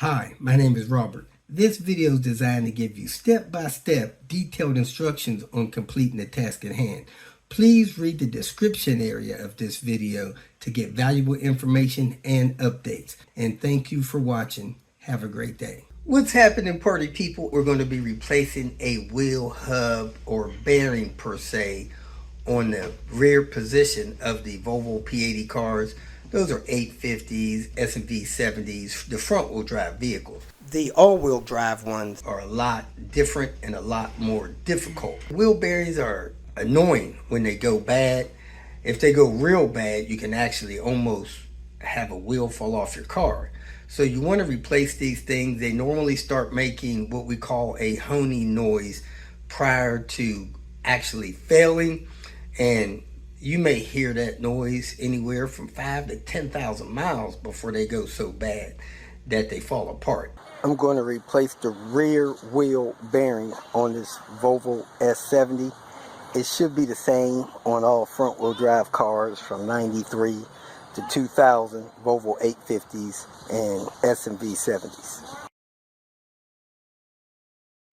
Hi, my name is Robert. This video is designed to give you step-by-step detailed instructions on completing the task at hand. Please read the description area of this video to get valuable information and updates. And thank you for watching. Have a great day. What's happening, party people? We're going to be replacing a wheel hub or bearing per se on the rear position of the Volvo P80 cars. Those are 850s, V70s, the front wheel drive vehicles. The all-wheel drive ones are a lot different and a lot more difficult. Wheel bearings are annoying when they go bad. If they go real bad, you can actually almost have a wheel fall off your car. So you want to replace these things. They normally start making what we call a honing noise prior to actually failing, and you may hear that noise anywhere from 5 to 10,000 miles before they go so bad that they fall apart. I'm going to replace the rear wheel bearing on this Volvo S70. It should be the same on all front wheel drive cars from 93 to 2000 Volvo 850s and V70s.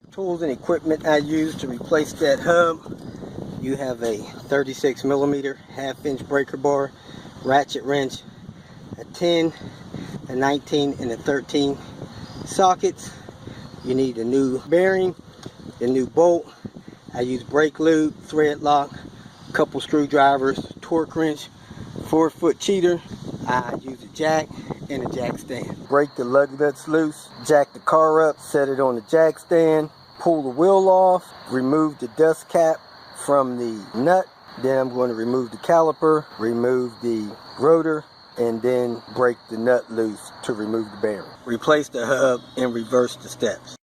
Tools and equipment I use to replace that hub. You have a 36 millimeter half-inch breaker bar, ratchet wrench, a 10, a 19, and a 13 sockets. You need a new bearing, a new bolt. I use brake lube, thread lock, a couple screwdrivers, torque wrench, 4-foot cheater. I use a jack and a jack stand. Break the lug nuts loose, jack the car up, set it on the jack stand, pull the wheel off, remove the dust cap from the nut. Then I'm going to remove the caliper, remove the rotor, and then break the nut loose to remove the bearing. Replace the hub and reverse the steps.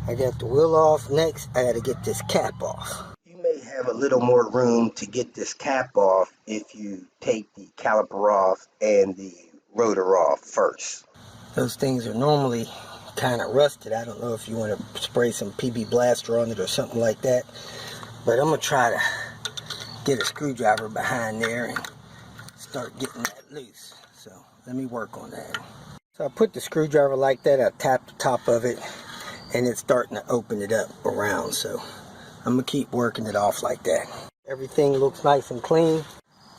I got the wheel off. Next, I got to get this cap off. You may have a little more room to get this cap off if you take the caliper off and the rotor off first. Those things are normally kind of rusted. I don't know if you want to spray some PB Blaster on it or something like that. But I'm going to try to get a screwdriver behind there and start getting that loose. So let me work on that. So I put the screwdriver like that. I tap the top of it and it's starting to open it up around. So I'm going to keep working it off like that. Everything looks nice and clean.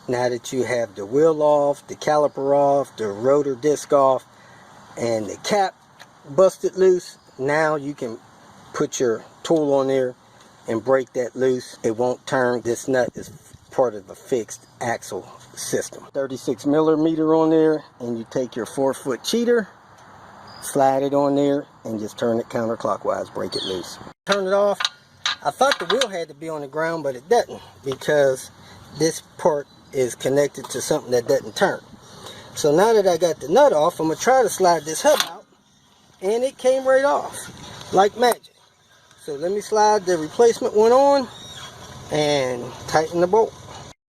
Now that you have the wheel off, the caliper off, the rotor disc off, and the cap busted loose, now you can put your tool on there and break that loose. It won't turn. This nut is part of the fixed axle system. 36 millimeter on there, and you take your 4-foot cheater, slide it on there, and just turn it counterclockwise, break it loose. Turn it off. I thought the wheel had to be on the ground, but it doesn't, because this part is connected to something that doesn't turn. So now that I got the nut off, I'm going to try to slide this hub out, and it came right off like magic. So let me slide the replacement one on and tighten the bolt.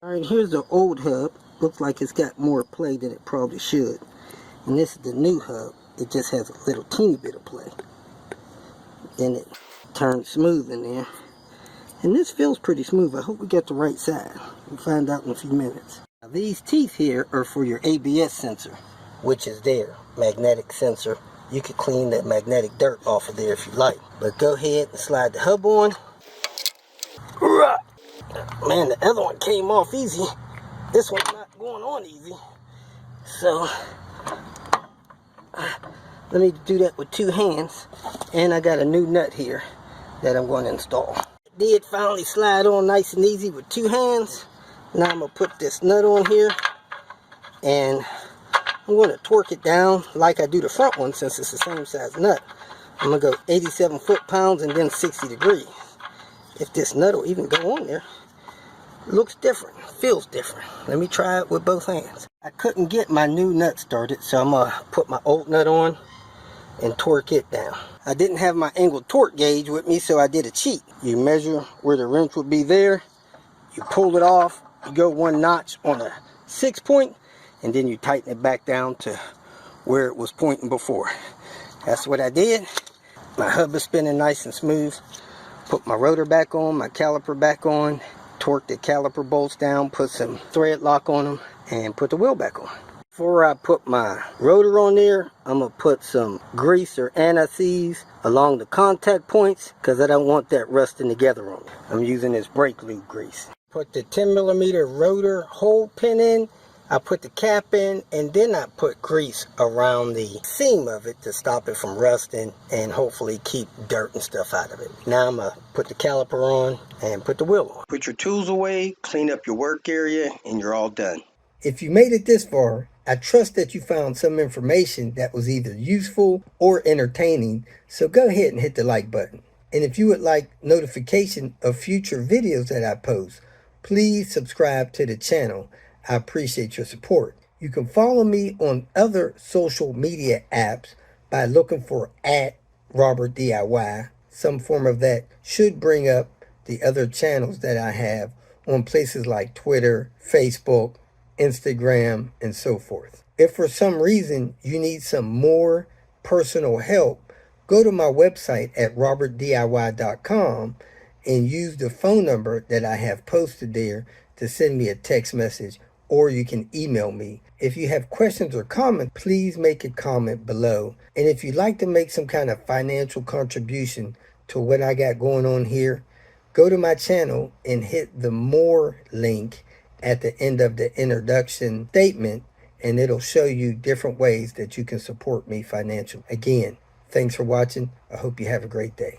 Alright, here's the old hub. Looks like it's got more play than it probably should. And this is the new hub. It just has a little teeny bit of play. Then it turns smooth in there. And this feels pretty smooth. I hope we get the right side. We'll find out in a few minutes. Now, these teeth here are for your ABS sensor, which is there. Magnetic sensor. You could clean that magnetic dirt off of there if you like. But go ahead and slide the hub on. Man, the other one came off easy. This one's not going on easy. So, let me do that with 2 hands. And I got a new nut here that I'm going to install. It did finally slide on nice and easy with 2 hands. Now I'm going to put this nut on here. And I'm going to torque it down like I do the front one, since it's the same size nut. I'm going to go 87 foot-pounds and then 60 degrees. If this nut will even go on there. It looks different. Feels different. Let me try it with both hands. I couldn't get my new nut started, so I'm going to put my old nut on and torque it down. I didn't have my angled torque gauge with me, so I did a cheat. You measure where the wrench would be there. You pull it off. You go 1 notch on a 6-point. And then you tighten it back down to where it was pointing before. That's what I did. My hub is spinning nice and smooth. Put my rotor back on, my caliper back on, torque the caliper bolts down, put some thread lock on them, and put the wheel back on. Before I put my rotor on there, I'm going to put some grease or anti-seize along the contact points because I don't want that rusting together on me. I'm using this brake lube grease. Put the 10mm rotor hole pin in, I put the cap in, and then I put grease around the seam of it to stop it from rusting and hopefully keep dirt and stuff out of it. Now I'm going to put the caliper on and put the wheel on. Put your tools away, clean up your work area, and you're all done. If you made it this far, I trust that you found some information that was either useful or entertaining, so go ahead and hit the like button. And if you would like notification of future videos that I post, please subscribe to the channel. I appreciate your support. You can follow me on other social media apps by looking for @RobertDIY. Some form of that should bring up the other channels that I have on places like Twitter, Facebook, Instagram, and so forth. If for some reason you need some more personal help, go to my website at robertdiy.com and use the phone number that I have posted there to send me a text message, or you can email me. If you have questions or comments, please make a comment below. And if you'd like to make some kind of financial contribution to what I got going on here, go to my channel and hit the more link at the end of the introduction statement, and it'll show you different ways that you can support me financially. Again, thanks for watching. I hope you have a great day.